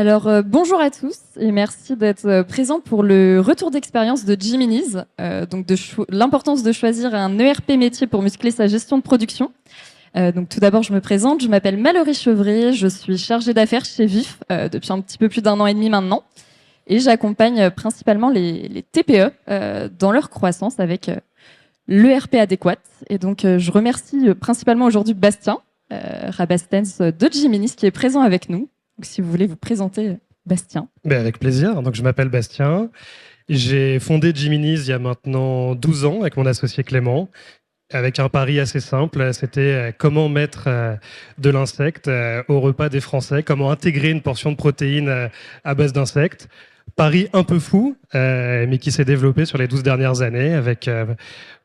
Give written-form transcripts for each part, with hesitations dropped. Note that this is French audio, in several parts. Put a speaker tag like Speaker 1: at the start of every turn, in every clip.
Speaker 1: Alors, bonjour à tous et merci d'être présents pour le retour d'expérience de Geminis, donc l'importance de choisir un ERP métier pour muscler sa gestion de production. Donc tout d'abord, je me présente, je m'appelle Mallory Chevrier, je suis chargée d'affaires chez Vif depuis un petit peu plus d'1 an et demi maintenant et j'accompagne principalement les TPE dans leur croissance avec l'ERP adéquat. Et donc je remercie principalement aujourd'hui Bastien Rabastens de Geminis qui est présent avec nous. Donc, si vous voulez vous présenter, Bastien.
Speaker 2: Avec plaisir. Donc, je m'appelle Bastien. J'ai fondé Geminis il y a maintenant 12 ans avec mon associé Clément, avec un pari assez simple. C'était comment mettre de l'insecte au repas des Français, comment intégrer une portion de protéines à base d'insectes. Pari un peu fou, mais qui s'est développé sur les 12 dernières années avec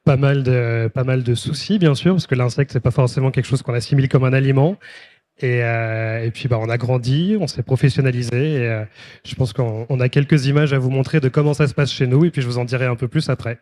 Speaker 2: pas mal de soucis, bien sûr, parce que l'insecte, c'est pas forcément quelque chose qu'on assimile comme un aliment. Et puis on a grandi, on s'est professionnalisé et je pense qu'on a quelques images à vous montrer de comment ça se passe chez nous et puis je vous en dirai un peu plus après.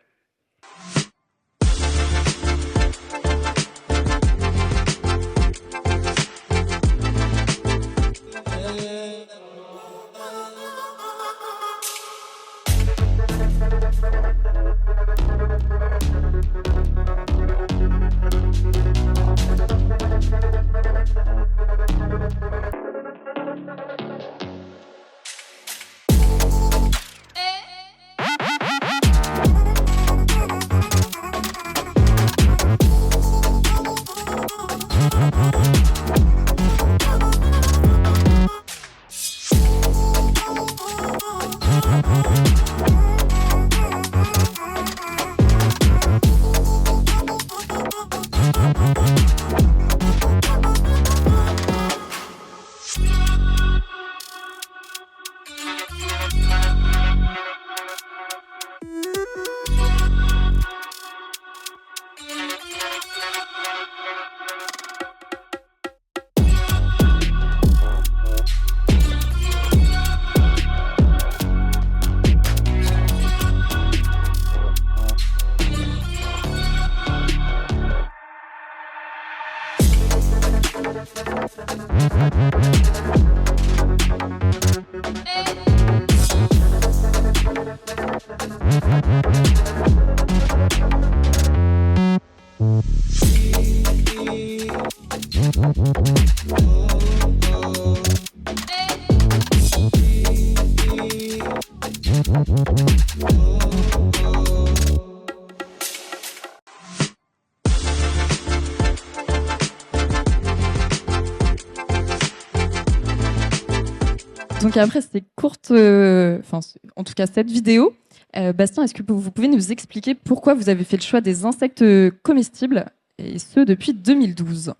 Speaker 1: Donc après cette courte, en tout cas cette vidéo, Bastien, est-ce que vous pouvez nous expliquer pourquoi vous avez fait le choix des insectes comestibles, et ce depuis 2012 ?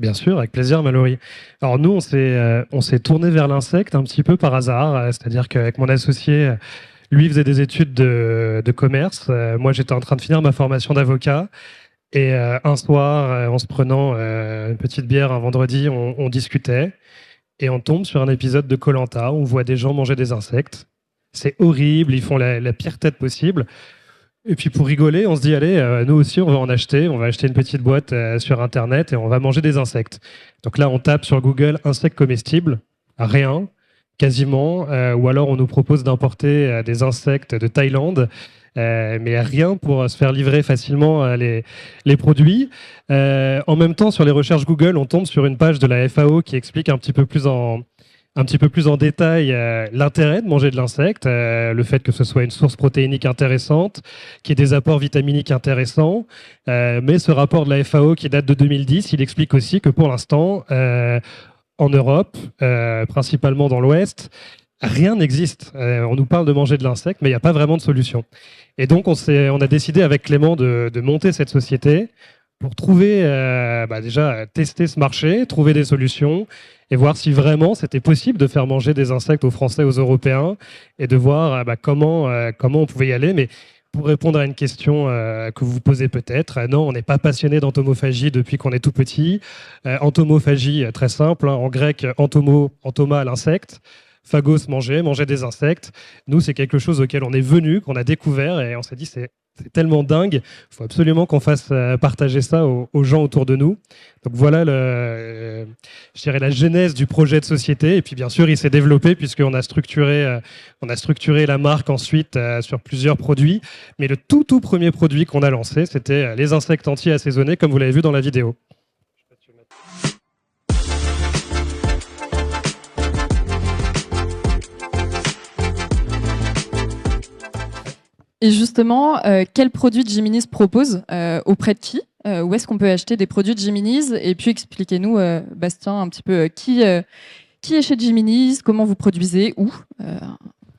Speaker 2: Bien sûr, avec plaisir, Mallory. Alors nous, on s'est tourné vers l'insecte un petit peu par hasard, c'est-à-dire qu'avec mon associé, lui faisait des études de commerce, moi j'étais en train de finir ma formation d'avocat, et un soir, en se prenant une petite bière un vendredi, on discutait. Et on tombe sur un épisode de Koh-Lanta où on voit des gens manger des insectes. C'est horrible, ils font la pire tête possible. Et puis pour rigoler, on se dit, allez, nous aussi, on va en acheter. On va acheter une petite boîte sur Internet et on va manger des insectes. Donc là, on tape sur Google « insectes comestibles ». Rien, quasiment. Ou alors, on nous propose d'importer des insectes de Thaïlande. Mais rien pour se faire livrer facilement les produits. En même temps, sur les recherches Google, on tombe sur une page de la FAO qui explique un petit peu plus en détail l'intérêt de manger de l'insecte, le fait que ce soit une source protéinique intéressante, qu'il y ait des apports vitaminiques intéressants. Mais ce rapport de la FAO qui date de 2010, il explique aussi que pour l'instant, en Europe, principalement dans l'Ouest, rien n'existe. On nous parle de manger de l'insecte, mais il n'y a pas vraiment de solution. Et donc, on a décidé avec Clément de monter cette société pour trouver, déjà tester ce marché, trouver des solutions et voir si vraiment c'était possible de faire manger des insectes aux Français, aux Européens et de voir comment on pouvait y aller. Mais pour répondre à une question que vous vous posez peut-être, non, on n'est pas passionné d'entomophagie depuis qu'on est tout petit. Entomophagie, très simple, en grec, entomo, entoma, l'insecte. phagos manger des insectes. Nous, c'est quelque chose auquel on est venu, qu'on a découvert, et on s'est dit, c'est tellement dingue, il faut absolument qu'on fasse partager ça aux gens autour de nous. Donc voilà, je dirais la genèse du projet de société. Et puis bien sûr, il s'est développé puisqu'on a structuré la marque ensuite sur plusieurs produits. Mais le tout premier produit qu'on a lancé, c'était les insectes entiers assaisonnés, comme vous l'avez vu dans la vidéo.
Speaker 1: Et justement, quels produits Jiminy's propose auprès de qui où est-ce qu'on peut acheter des produits de Jiminy's? Et puis expliquez-nous, Bastien, un petit peu qui est chez Jiminy's, comment vous produisez, où,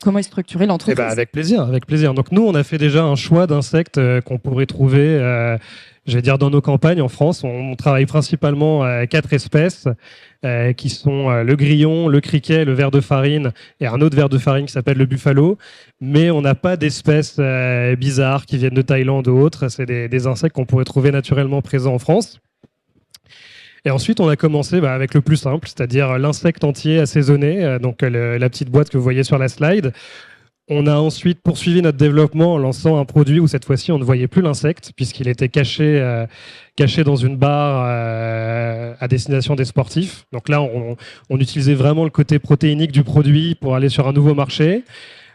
Speaker 1: comment est structurée l'entreprise?
Speaker 2: Avec plaisir, avec plaisir. Donc nous, on a fait déjà un choix d'insectes qu'on pourrait trouver, je vais dire, dans nos campagnes en France. On travaille principalement 4 espèces qui sont le grillon, le criquet, le ver de farine et un autre ver de farine qui s'appelle le buffalo. Mais on n'a pas d'espèces bizarres qui viennent de Thaïlande ou autres. C'est des insectes qu'on pourrait trouver naturellement présents en France. Et ensuite, on a commencé avec le plus simple, c'est-à-dire l'insecte entier assaisonné, donc la petite boîte que vous voyez sur la slide. On a ensuite poursuivi notre développement en lançant un produit où cette fois-ci, on ne voyait plus l'insecte, puisqu'il était caché dans une barre à destination des sportifs. Donc là, on utilisait vraiment le côté protéinique du produit pour aller sur un nouveau marché.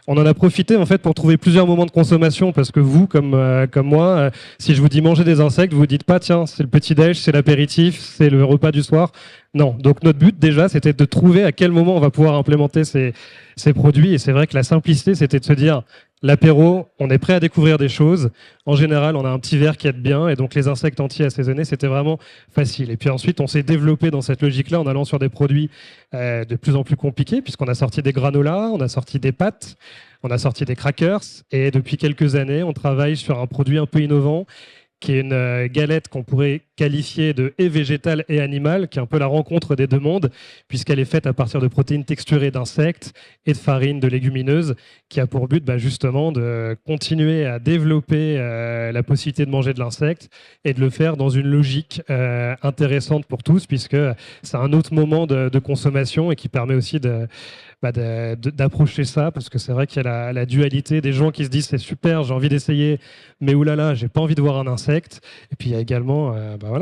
Speaker 2: On en a profité en fait pour trouver plusieurs moments de consommation parce que vous, comme moi, si je vous dis manger des insectes, vous vous dites pas tiens, c'est le petit-déj, c'est l'apéritif, c'est le repas du soir. Non. Donc notre but déjà, c'était de trouver à quel moment on va pouvoir implémenter ces produits. Et c'est vrai que la simplicité, c'était de se dire l'apéro, on est prêt à découvrir des choses. En général, on a un petit verre qui aide bien. Et donc les insectes entiers assaisonnés, c'était vraiment facile. Et puis ensuite, on s'est développé dans cette logique-là en allant sur des produits de plus en plus compliqués, puisqu'on a sorti des granolas, on a sorti des pâtes, on a sorti des crackers. Et depuis quelques années, on travaille sur un produit un peu innovant qui est une galette qu'on pourrait qualifier de et végétale et animale, qui est un peu la rencontre des deux mondes, puisqu'elle est faite à partir de protéines texturées d'insectes et de farine de légumineuses, qui a pour but justement de continuer à développer la possibilité de manger de l'insecte et de le faire dans une logique intéressante pour tous, puisque c'est un autre moment de consommation et qui permet aussi d'approcher ça, parce que c'est vrai qu'il y a la dualité des gens qui se disent c'est super, j'ai envie d'essayer, mais oulala, j'ai pas envie de voir un insecte. Et puis il y a également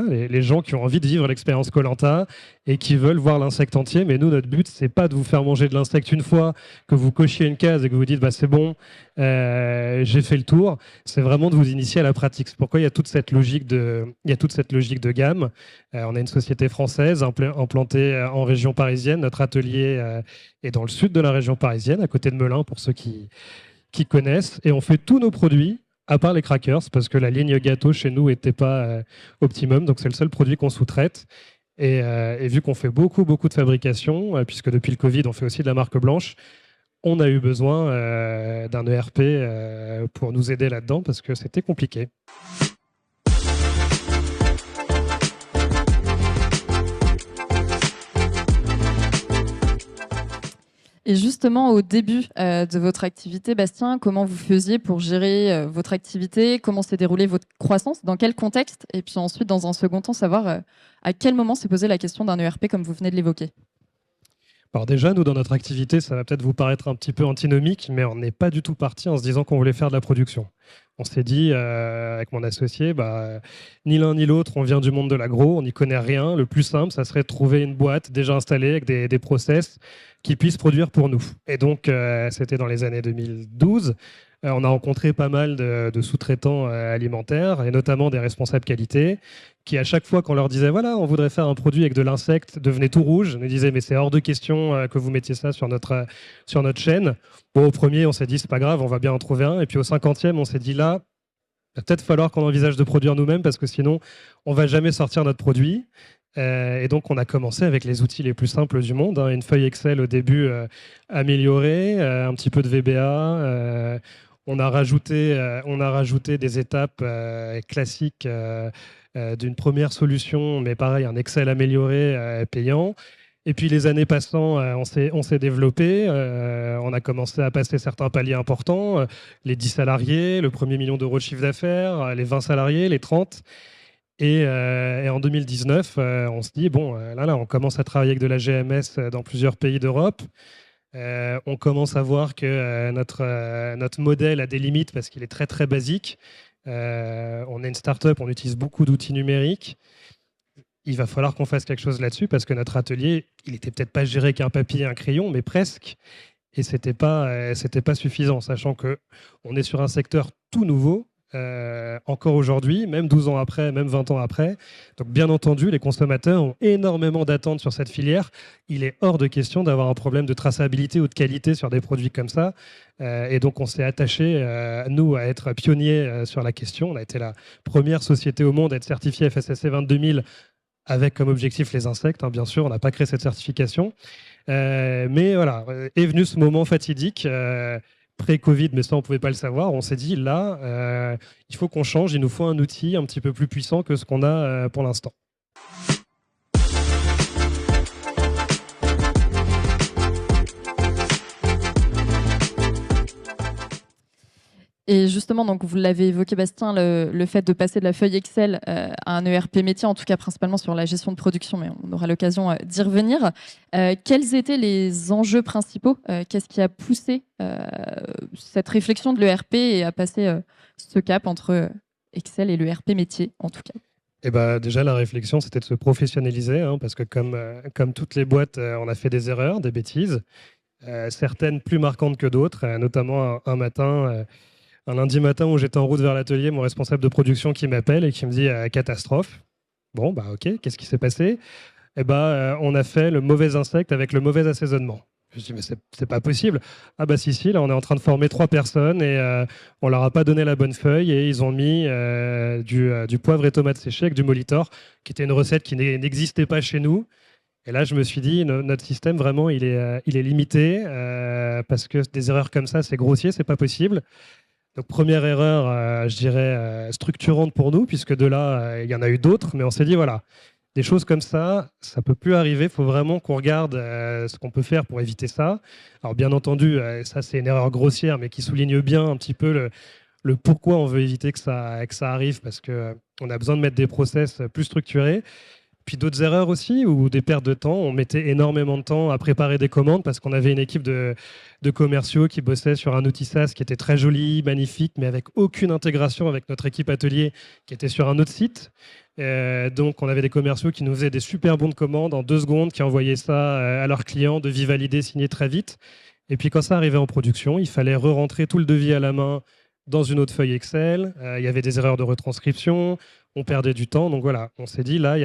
Speaker 2: les gens qui ont envie de vivre l'expérience Koh-Lanta et qui veulent voir l'insecte entier. Mais nous, notre but, c'est pas de vous faire manger de l'insecte une fois que vous cochiez une case et que vous dites c'est bon, j'ai fait le tour. C'est vraiment de vous initier à la pratique. C'est pourquoi il y a toute cette logique de gamme. On a une société française implantée en région parisienne. Notre atelier est dans le sud de la région parisienne, à côté de Melun, pour ceux qui connaissent. Et on fait tous nos produits, à part les crackers, parce que la ligne gâteau chez nous n'était pas optimum. Donc c'est le seul produit qu'on sous-traite. Et vu qu'on fait beaucoup de fabrication, puisque depuis le Covid, on fait aussi de la marque blanche, on a eu besoin d'un ERP pour nous aider là-dedans, parce que c'était compliqué.
Speaker 1: Et justement, au début de votre activité, Bastien, comment vous faisiez pour gérer votre activité? Comment s'est déroulée votre croissance? Dans quel contexte? Et puis ensuite, dans un second temps, savoir à quel moment s'est posée la question d'un ERP, comme vous venez de l'évoquer.
Speaker 2: Alors déjà, nous, dans notre activité, ça va peut-être vous paraître un petit peu antinomique, mais on n'est pas du tout parti en se disant qu'on voulait faire de la production. On s'est dit, avec mon associé, ni l'un ni l'autre, on vient du monde de l'agro, on n'y connaît rien. Le plus simple, ça serait de trouver une boîte déjà installée avec des process qui puissent produire pour nous. Et donc, c'était dans les années 2012. On a rencontré pas mal de sous-traitants alimentaires, et notamment des responsables qualité, qui à chaque fois qu'on leur disait voilà, on voudrait faire un produit avec de l'insecte, devenaient tout rouge, nous disaient mais c'est hors de question que vous mettiez ça sur notre chaîne. Bon, au premier, on s'est dit c'est pas grave, on va bien en trouver un. Et puis au 50e, on s'est dit là, il va peut-être falloir qu'on envisage de produire nous-mêmes parce que sinon, on va jamais sortir notre produit. Et donc, on a commencé avec les outils les plus simples du monde. Une feuille Excel au début améliorée, un petit peu de VBA. On a rajouté des étapes classiques d'une première solution, mais pareil, un Excel amélioré payant. Et puis les années passant, on s'est développé, on a commencé à passer certains paliers importants, les 10 salariés, le premier million d'euros de chiffre d'affaires, les 20 salariés, les 30. Et en 2019, on se dit, bon, là, on commence à travailler avec de la GMS dans plusieurs pays d'Europe. On commence à voir que notre modèle a des limites parce qu'il est très très basique. On est une start-up, on utilise beaucoup d'outils numériques. Il va falloir qu'on fasse quelque chose là-dessus parce que notre atelier, il était peut-être pas géré qu'un papier et un crayon, mais presque. Et c'était pas suffisant, sachant que on est sur un secteur tout nouveau, encore aujourd'hui, même 12 ans après, même 20 ans après. Donc bien entendu, les consommateurs ont énormément d'attentes sur cette filière. Il est hors de question d'avoir un problème de traçabilité ou de qualité sur des produits comme ça. Et donc on s'est attaché, nous, à être pionniers sur la question. On a été la première société au monde à être certifiée FSSC 22000 avec comme objectif les insectes, hein, bien sûr. On n'a pas créé cette certification. Mais voilà, est venu ce moment fatidique, pré-Covid, mais ça, on ne pouvait pas le savoir. On s'est dit, là, il faut qu'on change, il nous faut un outil un petit peu plus puissant que ce qu'on a pour l'instant.
Speaker 1: Et justement, donc vous l'avez évoqué, Bastien, le fait de passer de la feuille Excel à un ERP métier, en tout cas principalement sur la gestion de production, mais on aura l'occasion d'y revenir. Quels étaient les enjeux principaux? Qu'est-ce qui a poussé cette réflexion de l'ERP et à passer ce cap entre Excel et l'ERP métier, en tout cas?
Speaker 2: Et bah, déjà, la réflexion, c'était de se professionnaliser, hein, parce que comme toutes les boîtes, on a fait des erreurs, des bêtises, certaines plus marquantes que d'autres, notamment un matin. Un lundi matin où j'étais en route vers l'atelier, mon responsable de production qui m'appelle et qui me dit catastrophe. Bon, bah ok, qu'est-ce qui s'est passé? Eh bah, on a fait le mauvais insecte avec le mauvais assaisonnement. Je dis, mais c'est pas possible. Ah bah si, là on est en train de former 3 personnes et on leur a pas donné la bonne feuille et ils ont mis du poivre et tomate séchée avec du Molitor, qui était une recette qui n'existait pas chez nous. Et là, je me suis dit, notre système, vraiment, il est limité parce que des erreurs comme ça, c'est grossier, c'est pas possible. Donc première erreur, je dirais, structurante pour nous, puisque de là, il y en a eu d'autres, mais on s'est dit, voilà, des choses comme ça peut plus arriver, il faut vraiment qu'on regarde ce qu'on peut faire pour éviter ça. Alors bien entendu, ça c'est une erreur grossière, mais qui souligne bien un petit peu le pourquoi on veut éviter que ça arrive, parce qu'on a besoin de mettre des process plus structurés. Puis d'autres erreurs aussi, ou des pertes de temps. On mettait énormément de temps à préparer des commandes parce qu'on avait une équipe de commerciaux qui bossait sur un outil SaaS qui était très joli, magnifique, mais avec aucune intégration avec notre équipe atelier qui était sur un autre site. Donc on avait des commerciaux qui nous faisaient des super bons de commande en 2 secondes, qui envoyaient ça à leurs clients, devis validé, signé très vite. Et puis quand ça arrivait en production, il fallait re-rentrer tout le devis à la main dans une autre feuille Excel. Il y avait des erreurs de retranscription, on perdait du temps. Donc voilà, on s'est dit, là, il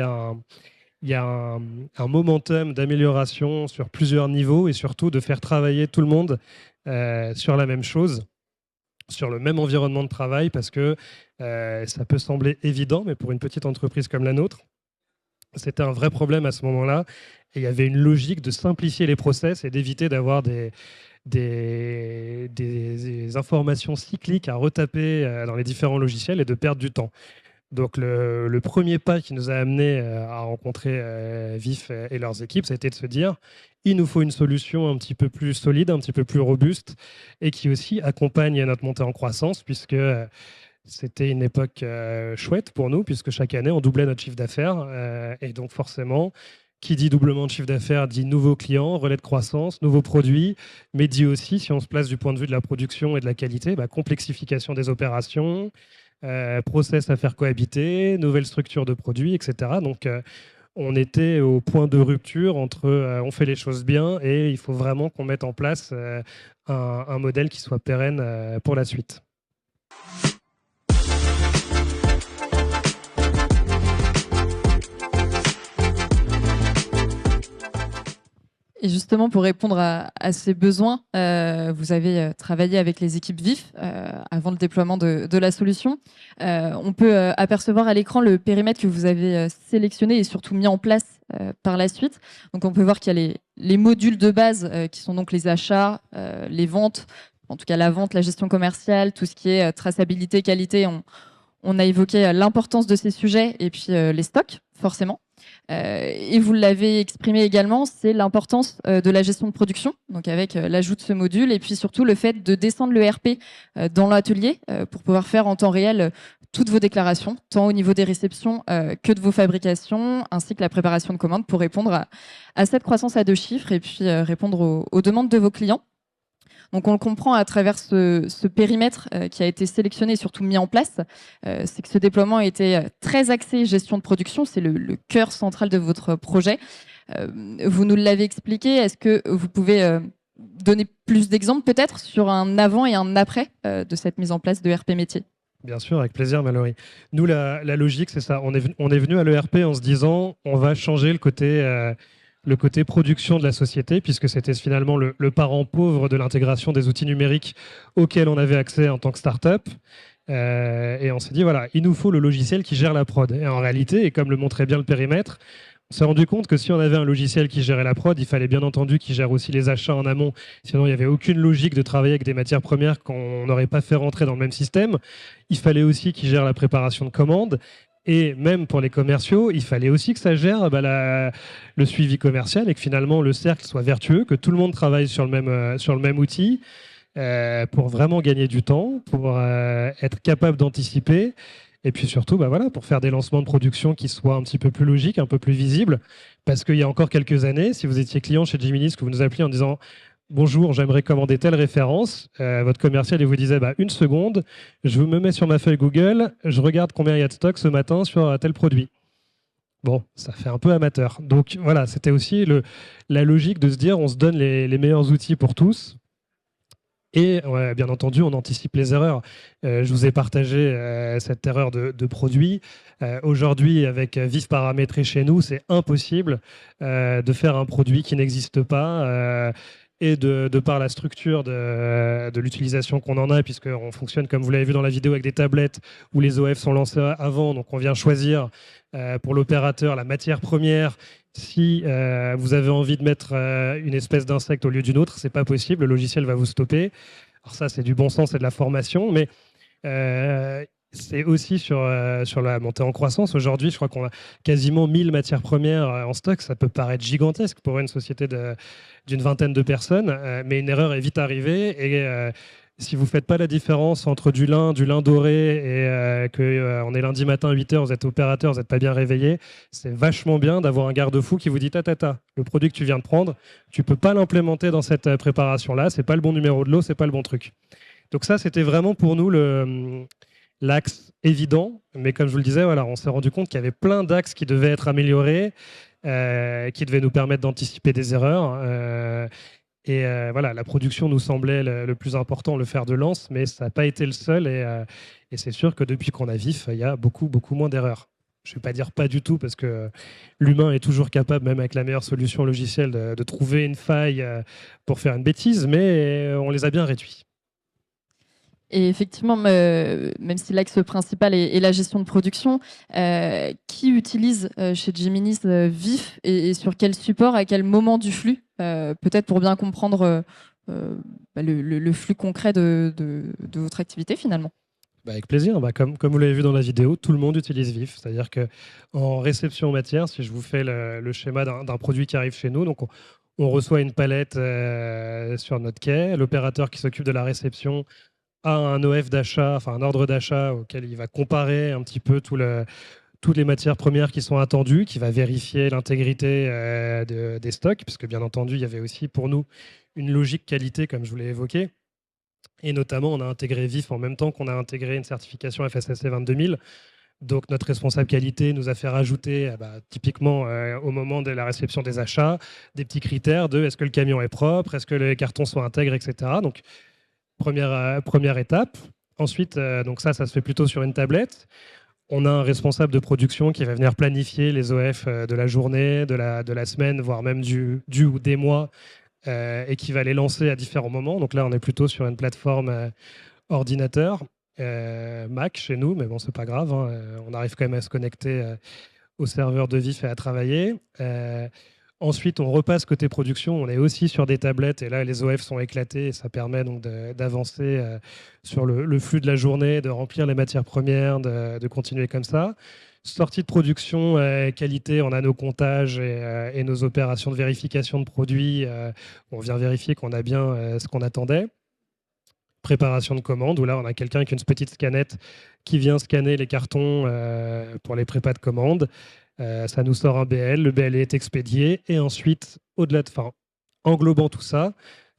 Speaker 2: y a un momentum d'amélioration sur plusieurs niveaux et surtout de faire travailler tout le monde sur la même chose, sur le même environnement de travail, parce que ça peut sembler évident, mais pour une petite entreprise comme la nôtre, c'était un vrai problème à ce moment-là. Et il y avait une logique de simplifier les process et d'éviter d'avoir des informations cycliques à retaper dans les différents logiciels et de perdre du temps. Donc le premier pas qui nous a amené à rencontrer Vif et leurs équipes, ça a été de se dire, il nous faut une solution un petit peu plus solide, un petit peu plus robuste et qui aussi accompagne notre montée en croissance, puisque c'était une époque chouette pour nous, puisque chaque année on doublait notre chiffre d'affaires et donc forcément, qui dit doublement de chiffre d'affaires dit nouveaux clients, relais de croissance, nouveaux produits, mais dit aussi, si on se place du point de vue de la production et de la qualité, complexification des opérations, process à faire cohabiter, nouvelles structures de produits, etc. Donc on était au point de rupture entre on fait les choses bien et il faut vraiment qu'on mette en place un modèle qui soit pérenne pour la suite.
Speaker 1: Et justement, pour répondre à ces besoins, vous avez travaillé avec les équipes Vif avant le déploiement de la solution. On peut apercevoir à l'écran le périmètre que vous avez sélectionné et surtout mis en place par la suite. Donc, on peut voir qu'il y a les modules de base qui sont donc les achats, les ventes, en tout cas la vente, la gestion commerciale, tout ce qui est traçabilité, qualité. On a évoqué l'importance de ces sujets et puis les stocks, forcément. Et vous l'avez exprimé également, c'est l'importance de la gestion de production, donc avec l'ajout de ce module et puis surtout le fait de descendre le RP dans l'atelier pour pouvoir faire en temps réel toutes vos déclarations, tant au niveau des réceptions que de vos fabrications, ainsi que la préparation de commandes pour répondre à cette croissance à 2 chiffres et puis répondre aux demandes de vos clients. Donc on le comprend à travers ce périmètre qui a été sélectionné et surtout mis en place. C'est que ce déploiement était très axé gestion de production, c'est le cœur central de votre projet. Vous nous l'avez expliqué, est-ce que vous pouvez donner plus d'exemples peut-être sur un avant et un après de cette mise en place de RP métier?
Speaker 2: Bien sûr, avec plaisir, Mallory. Nous, la logique, c'est ça. On est venu à l'ERP en se disant, on va changer le côté production de la société, puisque c'était finalement le parent pauvre de l'intégration des outils numériques auxquels on avait accès en tant que start-up. Et on s'est dit, voilà, il nous faut le logiciel qui gère la prod. Et en réalité, et comme le montrait bien le périmètre, on s'est rendu compte que si on avait un logiciel qui gérait la prod, il fallait bien entendu qu'il gère aussi les achats en amont. Sinon, il n'y avait aucune logique de travailler avec des matières premières qu'on n'aurait pas fait rentrer dans le même système. Il fallait aussi qu'il gère la préparation de commandes. Et même pour les commerciaux, il fallait aussi que ça gère le suivi commercial et que finalement le cercle soit vertueux, que tout le monde travaille sur le même outil pour vraiment gagner du temps, pour être capable d'anticiper. Et puis surtout, voilà, pour faire des lancements de production qui soient un petit peu plus logiques, un peu plus visibles. Parce qu'il y a encore quelques années, si vous étiez client chez Jiminy's, que vous nous appeliez en disant bonjour, j'aimerais commander telle référence, votre commercial il vous disait une seconde, je me mets sur ma feuille Google, je regarde combien il y a de stock ce matin sur tel produit. Bon, ça fait un peu amateur. Donc voilà, c'était aussi la logique de se dire on se donne les meilleurs outils pour tous. Et bien entendu, on anticipe les erreurs. Je vous ai partagé cette erreur de produit. Aujourd'hui, avec Vif paramétré chez nous, c'est impossible de faire un produit qui n'existe pas. Et de par la structure de l'utilisation qu'on en a, puisqu'on fonctionne, comme vous l'avez vu dans la vidéo, avec des tablettes où les OF sont lancés avant. Donc on vient choisir pour l'opérateur la matière première. Si vous avez envie de mettre une espèce d'insecte au lieu d'une autre, c'est pas possible, le logiciel va vous stopper. Alors ça, c'est du bon sens et de la formation, mais c'est aussi sur la montée en croissance. Aujourd'hui, je crois qu'on a quasiment 1000 matières premières en stock. Ça peut paraître gigantesque pour une société d'une vingtaine de personnes, mais une erreur est vite arrivée. Et si vous ne faites pas la différence entre du lin doré et qu'on est lundi matin à 8h, vous êtes opérateur, vous n'êtes pas bien réveillé, c'est vachement bien d'avoir un garde-fou qui vous dit tata, le produit que tu viens de prendre, tu ne peux pas l'implémenter dans cette préparation-là, ce n'est pas le bon numéro de lot, ce n'est pas le bon truc. Donc ça, c'était vraiment pour nous l'axe évident, mais comme je vous le disais, voilà, on s'est rendu compte qu'il y avait plein d'axes qui devaient être améliorés, qui devaient nous permettre d'anticiper des erreurs. Et voilà, la production nous semblait le plus important, le fer de lance, mais ça n'a pas été le seul. Et c'est sûr que depuis qu'on a Vif, il y a beaucoup, beaucoup moins d'erreurs. Je ne vais pas dire pas du tout, parce que l'humain est toujours capable, même avec la meilleure solution logicielle, de trouver une faille pour faire une bêtise, mais on les a bien réduits.
Speaker 1: Et effectivement, même si l'axe principal est la gestion de production, qui utilise chez Jiminy's Vif et sur quel support, à quel moment du flux, peut-être pour bien comprendre le flux concret de votre activité finalement?
Speaker 2: Avec plaisir. Comme vous l'avez vu dans la vidéo, tout le monde utilise Vif. C'est-à-dire qu'en réception matière, si je vous fais le schéma d'un produit qui arrive chez nous, donc on reçoit une palette sur notre quai, l'opérateur qui s'occupe de la réception a un OF d'achat, enfin un ordre d'achat auquel il va comparer un petit peu toutes les matières premières qui sont attendues, qui va vérifier l'intégrité des stocks, puisque bien entendu, il y avait aussi pour nous une logique qualité, comme je vous l'ai évoqué. Et notamment, on a intégré Vif en même temps qu'on a intégré une certification FSSC 22000. Donc notre responsable qualité nous a fait rajouter, typiquement au moment de la réception des achats, des petits critères de est-ce que le camion est propre, est-ce que les cartons sont intègres, etc. Donc première étape. Ensuite, donc ça se fait plutôt sur une tablette. On a un responsable de production qui va venir planifier les OF de la journée, de la semaine, voire même du ou des mois, et qui va les lancer à différents moments. Donc là, on est plutôt sur une plateforme ordinateur, Mac chez nous, mais bon, c'est pas grave. On arrive quand même à se connecter au serveur de Vif et à travailler. Ensuite, on repasse côté production. On est aussi sur des tablettes et là, les OF sont éclatés et ça permet donc d'avancer sur le flux de la journée, de remplir les matières premières, de continuer comme ça. Sortie de production, qualité, on a nos comptages et nos opérations de vérification de produits. On vient vérifier qu'on a bien ce qu'on attendait. préparation de commandes, où là, on a quelqu'un avec une petite scannette qui vient scanner les cartons pour les prépas de commandes. Ça nous sort un BL, le BL est expédié, et ensuite, englobant tout ça,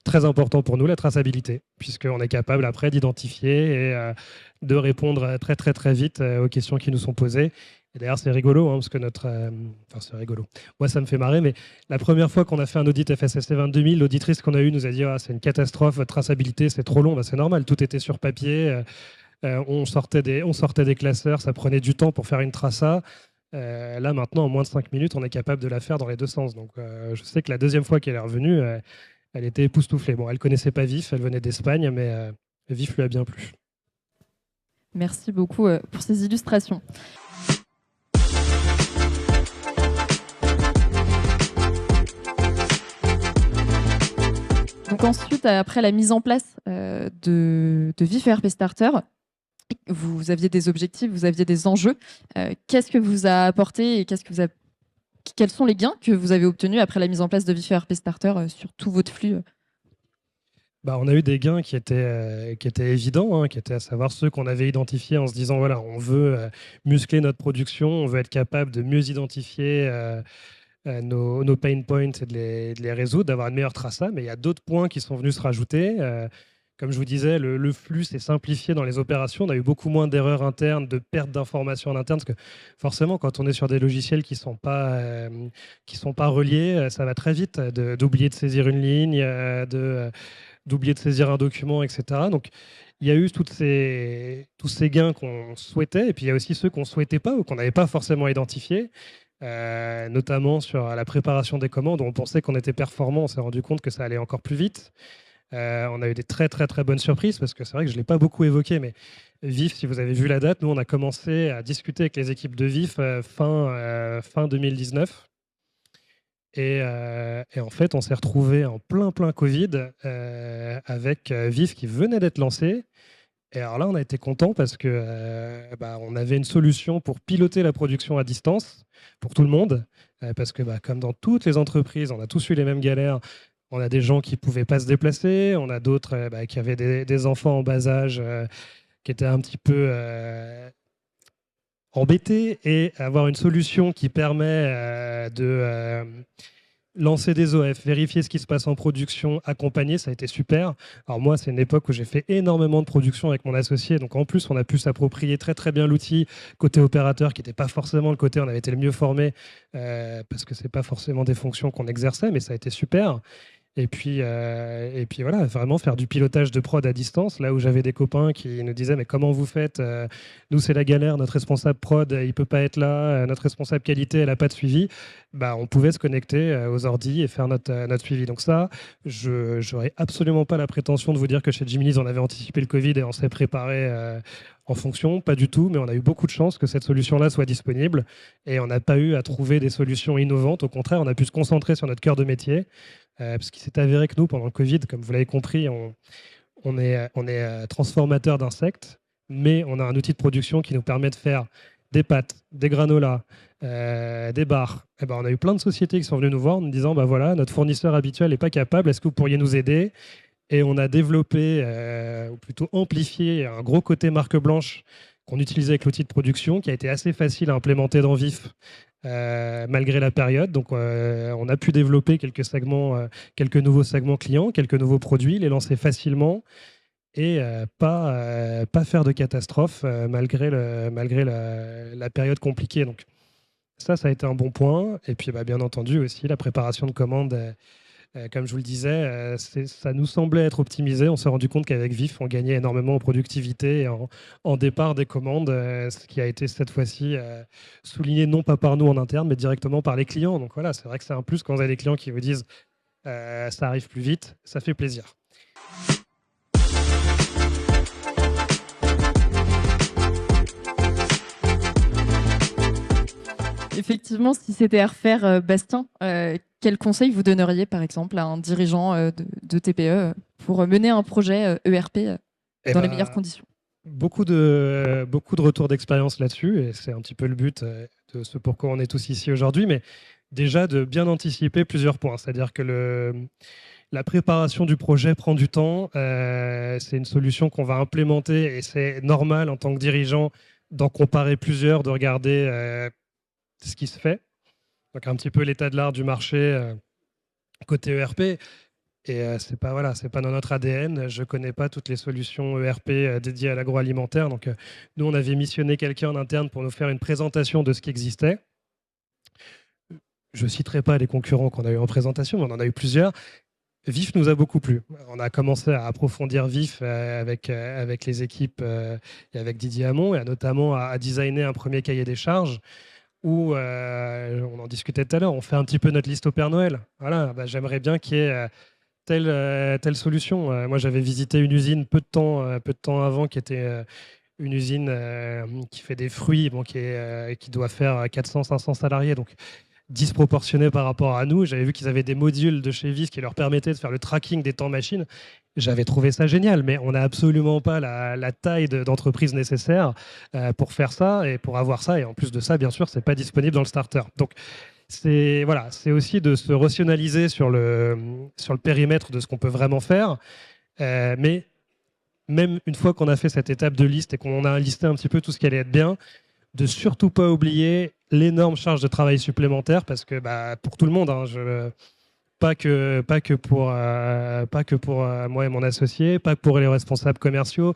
Speaker 2: très important pour nous, la traçabilité, puisqu'on est capable après d'identifier et de répondre très très très vite aux questions qui nous sont posées. Et d'ailleurs, c'est rigolo, parce que c'est rigolo. Moi, ça me fait marrer, mais la première fois qu'on a fait un audit FSSC 22000, l'auditrice qu'on a eue nous a dit c'est une catastrophe, votre traçabilité, c'est trop long. C'est normal, tout était sur papier. On sortait des classeurs, ça prenait du temps pour faire une traça. Là, maintenant, en moins de 5 minutes, on est capable de la faire dans les deux sens. Donc, je sais que la deuxième fois qu'elle est revenue, elle était époustouflée. Bon, elle connaissait pas Vif, elle venait d'Espagne, mais Vif lui a bien plu.
Speaker 1: Merci beaucoup pour ces illustrations. Donc ensuite, après la mise en place de Vif ERP Starter, vous aviez des objectifs, vous aviez des enjeux. Qu'est-ce que vous a apporté et quels sont les gains que vous avez obtenus après la mise en place de Vif ERP Starter sur tout votre flux?
Speaker 2: On a eu des gains qui étaient évidents, qui étaient à savoir ceux qu'on avait identifiés en se disant voilà, on veut muscler notre production, on veut être capable de mieux identifier nos pain points et de les résoudre, d'avoir une meilleure traça. Mais il y a d'autres points qui sont venus se rajouter. Comme je vous disais, le flux s'est simplifié dans les opérations. On a eu beaucoup moins d'erreurs internes, de pertes d'informations en interne, parce que forcément, quand on est sur des logiciels qui sont pas reliés, ça va très vite d'oublier de saisir une ligne, d'oublier de saisir un document, etc. Donc, il y a eu tous ces gains qu'on souhaitait, et puis il y a aussi ceux qu'on ne souhaitait pas ou qu'on n'avait pas forcément identifiés. Notamment sur la préparation des commandes, où on pensait qu'on était performant, on s'est rendu compte que ça allait encore plus vite. On a eu des très très très bonnes surprises, parce que c'est vrai que je ne l'ai pas beaucoup évoqué, mais Vif, si vous avez vu la date, nous on a commencé à discuter avec les équipes de Vif fin 2019. Et en fait, on s'est retrouvé en plein Covid avec Vif qui venait d'être lancé. Et alors là, on a été content parce que on avait une solution pour piloter la production à distance pour tout le monde. Parce que comme dans toutes les entreprises, on a tous eu les mêmes galères. On a des gens qui ne pouvaient pas se déplacer, on a d'autres qui avaient des enfants en bas âge qui étaient un petit peu embêtés. Et avoir une solution qui permet de lancer des OF, vérifier ce qui se passe en production, accompagner, ça a été super. Alors moi, c'est une époque où j'ai fait énormément de production avec mon associé, donc en plus, on a pu s'approprier très très bien l'outil côté opérateur, qui n'était pas forcément le côté on avait été le mieux formé, parce que c'est pas forcément des fonctions qu'on exerçait, mais ça a été super. Et puis voilà, vraiment faire du pilotage de prod à distance, là où j'avais des copains qui nous disaient mais comment vous faites, nous c'est la galère, notre responsable prod il peut pas être là, notre responsable qualité elle a pas de suivi. On pouvait se connecter aux ordi et faire notre suivi. Donc ça, je n'aurais absolument pas la prétention de vous dire que chez Jiminy's on avait anticipé le Covid et on s'est préparé en fonction, pas du tout, mais on a eu beaucoup de chance que cette solution-là soit disponible et on n'a pas eu à trouver des solutions innovantes. Au contraire, on a pu se concentrer sur notre cœur de métier. Parce qu'il s'est avéré que nous, pendant le Covid, comme vous l'avez compris, on est transformateur d'insectes, mais on a un outil de production qui nous permet de faire des pâtes, des granolas, des bars. On a eu plein de sociétés qui sont venues nous voir en nous disant voilà, notre fournisseur habituel n'est pas capable, est-ce que vous pourriez nous aider? Et on a développé, ou plutôt amplifié, un gros côté marque blanche qu'on utilisait avec l'outil de production, qui a été assez facile à implémenter dans Vif, malgré la période. Donc, on a pu développer quelques nouveaux segments clients, quelques nouveaux produits, les lancer facilement et pas faire de catastrophe malgré la période compliquée. Donc, ça a été un bon point. Et puis, bien entendu, aussi, la préparation de commandes. Comme je vous le disais, ça nous semblait être optimisé. On s'est rendu compte qu'avec Vif, on gagnait énormément en productivité et en départ des commandes, ce qui a été cette fois-ci souligné non pas par nous en interne, mais directement par les clients. Donc voilà, c'est vrai que c'est un plus quand vous avez des clients qui vous disent ça arrive plus vite, ça fait plaisir.
Speaker 1: Effectivement, si c'était à refaire, Bastien, quel conseil vous donneriez, par exemple, à un dirigeant de TPE pour mener un projet ERP dans les meilleures conditions?
Speaker 2: Beaucoup de retours d'expérience là-dessus, et c'est un petit peu le but de ce pourquoi on est tous ici aujourd'hui, mais déjà de bien anticiper plusieurs points. C'est-à-dire que La préparation du projet prend du temps. C'est une solution qu'on va implémenter et c'est normal en tant que dirigeant d'en comparer plusieurs, de regarder ce qui se fait. Donc un petit peu l'état de l'art du marché côté ERP. Et c'est pas dans notre ADN. Je connais pas toutes les solutions ERP dédiées à l'agroalimentaire. Donc nous, on avait missionné quelqu'un en interne pour nous faire une présentation de ce qui existait. Je citerai pas les concurrents qu'on a eu en présentation, mais on en a eu plusieurs. Vif nous a beaucoup plu. On a commencé à approfondir Vif avec les équipes et avec Didier Hamon, et notamment à designer un premier cahier des charges où, on en discutait tout à l'heure, on fait un petit peu notre liste au Père Noël. Voilà, j'aimerais bien qu'il y ait telle solution. Moi, j'avais visité une usine peu de temps avant qui était une usine qui fait des fruits, qui doit faire 400-500 salariés. Donc, disproportionné par rapport à nous. J'avais vu qu'ils avaient des modules de chez Vif qui leur permettaient de faire le tracking des temps machines. J'avais trouvé ça génial, mais on n'a absolument pas la taille d'entreprise nécessaire pour faire ça et pour avoir ça. Et en plus de ça, bien sûr, c'est pas disponible dans le starter. Donc, c'est aussi de se rationaliser sur le périmètre de ce qu'on peut vraiment faire. Mais même une fois qu'on a fait cette étape de liste et qu'on a listé un petit peu tout ce qui allait être bien, de surtout pas oublier l'énorme charge de travail supplémentaire parce que pour tout le monde, hein, pas que pour moi et mon associé, pas que pour les responsables commerciaux,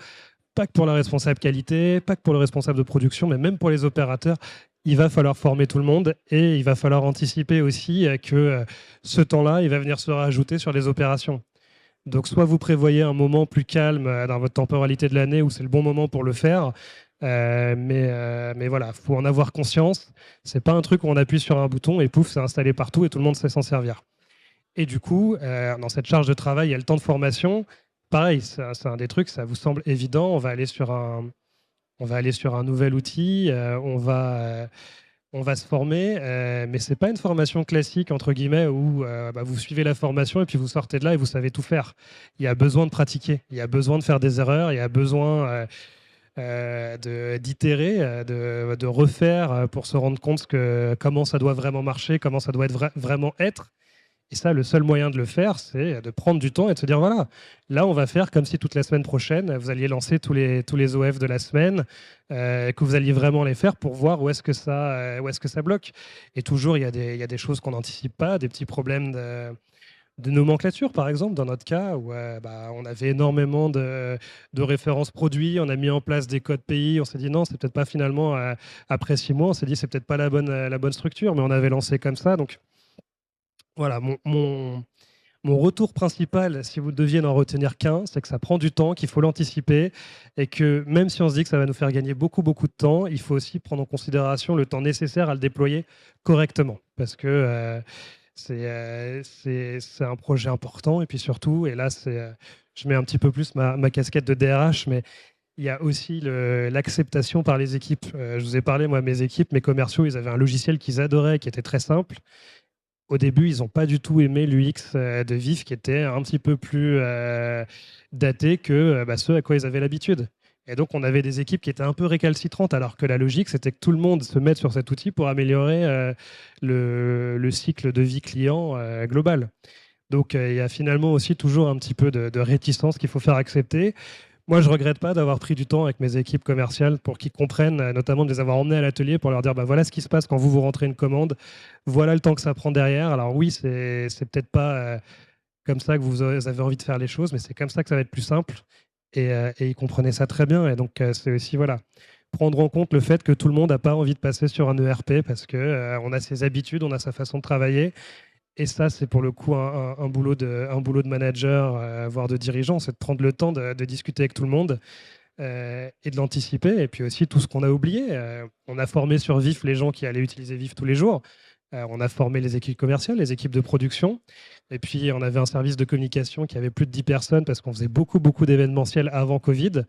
Speaker 2: pas que pour la responsable qualité, pas que pour le responsable de production, mais même pour les opérateurs, il va falloir former tout le monde et il va falloir anticiper aussi que ce temps-là, il va venir se rajouter sur les opérations. Donc, soit vous prévoyez un moment plus calme dans votre temporalité de l'année où c'est le bon moment pour le faire, mais voilà, il faut en avoir conscience. C'est pas un truc où on appuie sur un bouton et pouf, c'est installé partout et tout le monde sait s'en servir. Et du coup, dans cette charge de travail, il y a le temps de formation. Pareil, c'est un des trucs, ça vous semble évident. On va aller sur un nouvel outil, on va se former, mais c'est pas une formation classique entre guillemets où vous suivez la formation et puis vous sortez de là et vous savez tout faire. Il y a besoin de pratiquer, il y a besoin de faire des erreurs, il y a besoin d'itérer, de refaire pour se rendre compte comment ça doit vraiment marcher, comment ça doit vraiment être. Et ça, le seul moyen de le faire, c'est de prendre du temps et de se dire, voilà, là, on va faire comme si toute la semaine prochaine, vous alliez lancer tous les OF de la semaine, que vous alliez vraiment les faire pour voir où est-ce que ça bloque. Et toujours, il y a des choses qu'on n'anticipe pas, des petits problèmes de nomenclature, par exemple, dans notre cas, où on avait énormément de références produits, on a mis en place des codes pays, on s'est dit non, c'est peut-être pas finalement, après 6 mois, on s'est dit c'est peut-être pas la bonne structure, mais on avait lancé comme ça. Donc voilà, mon retour principal, si vous deviez n'en retenir qu'un, c'est que ça prend du temps, qu'il faut l'anticiper, et que même si on se dit que ça va nous faire gagner beaucoup, beaucoup de temps, il faut aussi prendre en considération le temps nécessaire à le déployer correctement. Parce que c'est un projet important, et puis surtout, et là, je mets un petit peu plus ma casquette de DRH, mais il y a aussi l'acceptation par les équipes. Je vous ai parlé, moi, mes équipes, mes commerciaux, ils avaient un logiciel qu'ils adoraient, qui était très simple. Au début, ils n'ont pas du tout aimé l'UX de Vif, qui était un petit peu plus daté que ceux à quoi ils avaient l'habitude. Et donc, on avait des équipes qui étaient un peu récalcitrantes, alors que la logique, c'était que tout le monde se mette sur cet outil pour améliorer le cycle de vie client global. Donc, il y a finalement aussi toujours un petit peu de réticence qu'il faut faire accepter. Moi, je regrette pas d'avoir pris du temps avec mes équipes commerciales pour qu'ils comprennent, notamment de les avoir emmenés à l'atelier pour leur dire voilà ce qui se passe quand vous rentrez une commande, voilà le temps que ça prend derrière. Alors oui, c'est peut-être pas comme ça que vous avez envie de faire les choses, mais c'est comme ça que ça va être plus simple. Et ils comprenaient ça très bien. Et donc, c'est aussi prendre en compte le fait que tout le monde n'a pas envie de passer sur un ERP parce qu'on a ses habitudes, on a sa façon de travailler. Et ça, c'est pour le coup un boulot de manager, voire de dirigeant, c'est de prendre le temps de discuter avec tout le monde et de l'anticiper. Et puis aussi tout ce qu'on a oublié. On a formé sur Vif les gens qui allaient utiliser Vif tous les jours. On a formé les équipes commerciales, les équipes de production. Et puis, on avait un service de communication qui avait plus de 10 personnes parce qu'on faisait beaucoup, beaucoup d'événementiels avant Covid.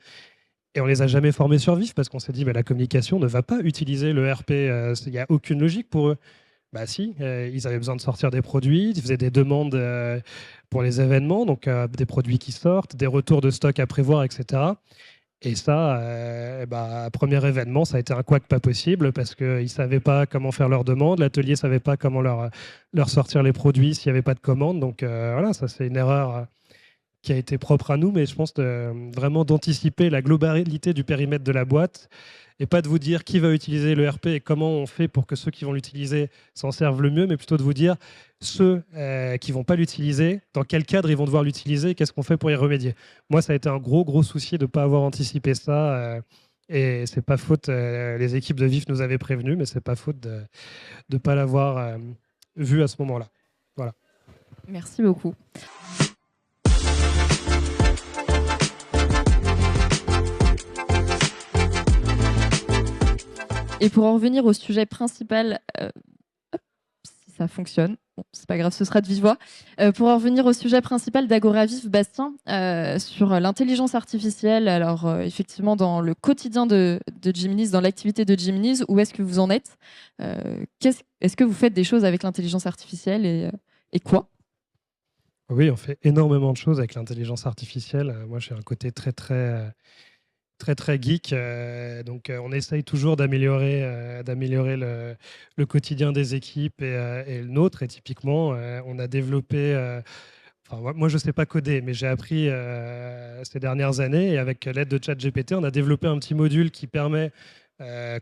Speaker 2: Et on les a jamais formés sur Vif parce qu'on s'est dit la communication ne va pas utiliser le RP. Il n'y a aucune logique pour eux. Bah si, ils avaient besoin de sortir des produits, ils faisaient des demandes pour les événements, donc des produits qui sortent, des retours de stock à prévoir, etc. Et ça, premier événement, ça a été un couac pas possible parce qu'ils ne savaient pas comment faire leurs demandes, l'atelier ne savait pas comment leur sortir les produits s'il n'y avait pas de commande. Donc voilà, ça c'est une erreur qui a été propre à nous, mais je pense vraiment d'anticiper la globalité du périmètre de la boîte et pas de vous dire qui va utiliser le RP et comment on fait pour que ceux qui vont l'utiliser s'en servent le mieux, mais plutôt de vous dire ceux qui ne vont pas l'utiliser, dans quel cadre ils vont devoir l'utiliser et qu'est-ce qu'on fait pour y remédier. Moi, ça a été un gros souci de ne pas avoir anticipé ça. Et c'est pas faute, les équipes de VIF nous avaient prévenus, mais c'est pas faute de ne pas l'avoir vu à ce moment-là. Voilà.
Speaker 1: Merci beaucoup. Et pour en revenir au sujet principal, si ça fonctionne, bon, c'est pas grave, ce sera de vive voix. Pour en revenir au sujet principal d'Agora Vif, Bastien, sur l'intelligence artificielle, alors effectivement dans le quotidien de Geminis, dans l'activité de Geminis, où est-ce que vous en êtes? Est-ce que vous faites des choses avec l'intelligence artificielle et quoi?
Speaker 2: Oui, on fait énormément de choses avec l'intelligence artificielle. Moi, j'ai un côté très geek. Donc, on essaye toujours d'améliorer le quotidien des équipes et le nôtre. Et typiquement, on a développé... moi, je ne sais pas coder, mais j'ai appris ces dernières années. Et avec l'aide de ChatGPT, on a développé un petit module qui permet,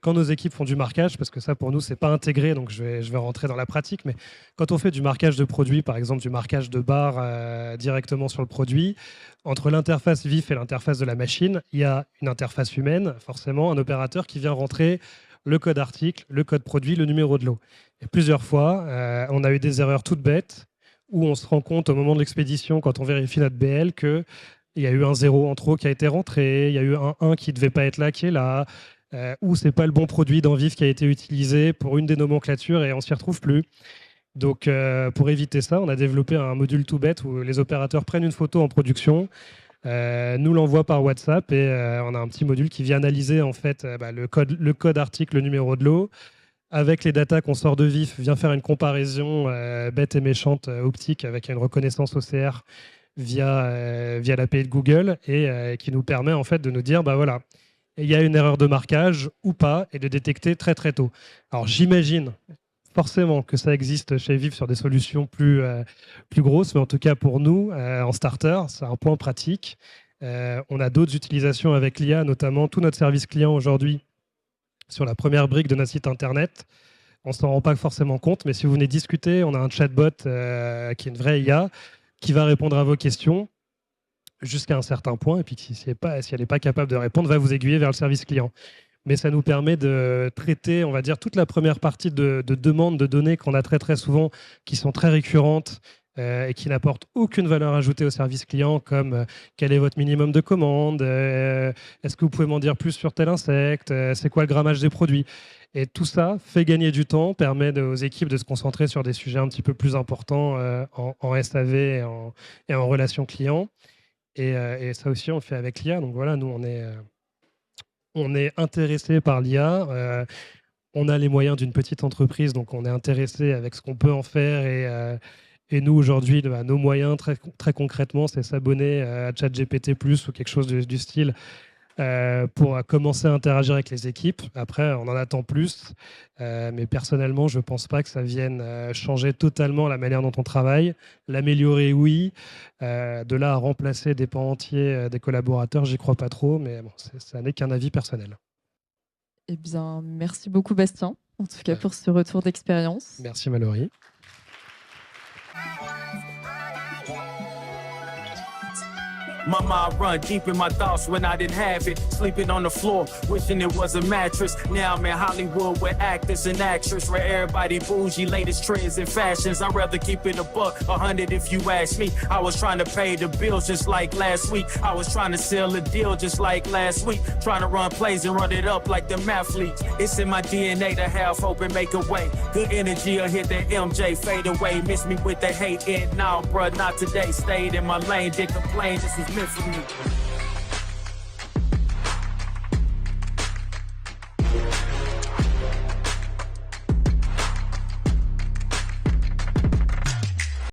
Speaker 2: quand nos équipes font du marquage, parce que ça, pour nous, ce n'est pas intégré, donc je vais rentrer dans la pratique, mais quand on fait du marquage de produits, par exemple du marquage de barres directement sur le produit, entre l'interface VIF et l'interface de la machine, il y a une interface humaine, forcément, un opérateur qui vient rentrer le code article, le code produit, le numéro de lot. Et plusieurs fois, on a eu des erreurs toutes bêtes, où on se rend compte au moment de l'expédition, quand on vérifie notre BL, qu'il y a eu un 0 en trop qui a été rentré, il y a eu un 1 qui ne devait pas être là, qui est là, ou c'est pas le bon produit dans VIF qui a été utilisé pour une des nomenclatures et on s'y retrouve plus. Donc, pour éviter ça, on a développé un module tout bête où les opérateurs prennent une photo en production, nous l'envoient par WhatsApp et on a un petit module qui vient analyser en fait le code article, le numéro de lot, avec les datas qu'on sort de VIF, vient faire une comparaison bête et méchante optique avec une reconnaissance OCR via l'API de Google et qui nous permet en fait de nous dire voilà, il y a une erreur de marquage ou pas et de détecter très tôt. Alors j'imagine forcément que ça existe chez VIF sur des solutions plus grosses, mais en tout cas pour nous, en starter, c'est un point pratique. On a d'autres utilisations avec l'IA, notamment tout notre service client aujourd'hui sur la première brique de notre site internet. On ne s'en rend pas forcément compte, mais si vous venez discuter, on a un chatbot qui est une vraie IA qui va répondre à vos questions jusqu'à un certain point, et puis si elle n'est pas capable de répondre, va vous aiguiller vers le service client. Mais ça nous permet de traiter, on va dire, toute la première partie de demandes de données qu'on a très souvent, qui sont très récurrentes et qui n'apportent aucune valeur ajoutée au service client, comme quel est votre minimum de commande, est-ce que vous pouvez m'en dire plus sur tel insecte, c'est quoi le grammage des produits. Et tout ça fait gagner du temps, permet aux équipes de se concentrer sur des sujets un petit peu plus importants en SAV et en relation client. Et ça aussi, on le fait avec l'IA. Donc voilà, nous, on est intéressé par l'IA. On a les moyens d'une petite entreprise, donc on est intéressé avec ce qu'on peut en faire. Et nous, aujourd'hui, nos moyens, très concrètement, c'est s'abonner à ChatGPT+, ou quelque chose du style, pour commencer à interagir avec les équipes. Après, on en attend plus. Mais personnellement, je ne pense pas que ça vienne changer totalement la manière dont on travaille. L'améliorer, oui. De là à remplacer des pans entiers des collaborateurs, j'y crois pas trop. Mais bon, ça n'est qu'un avis personnel.
Speaker 1: Eh bien, merci beaucoup, Bastien, en tout cas pour ce retour d'expérience.
Speaker 2: Merci, Mallory.
Speaker 3: My mind run deep in my thoughts when I didn't have it. Sleeping on the floor, wishing it was a mattress. Now I'm in Hollywood with actors and actresses. Where everybody bougie, latest trends and fashions. I'd rather keep it $100 if you ask me. I was trying to pay the bills just like last week. I was trying to sell a deal just like last week. Trying to run plays and run it up like the mathletes. It's in my DNA to have hope and make a way. Good energy will hit that MJ fade away. Miss me with the hate, and now, bruh, not today. Stayed in my lane, didn't complain. This was meant for me.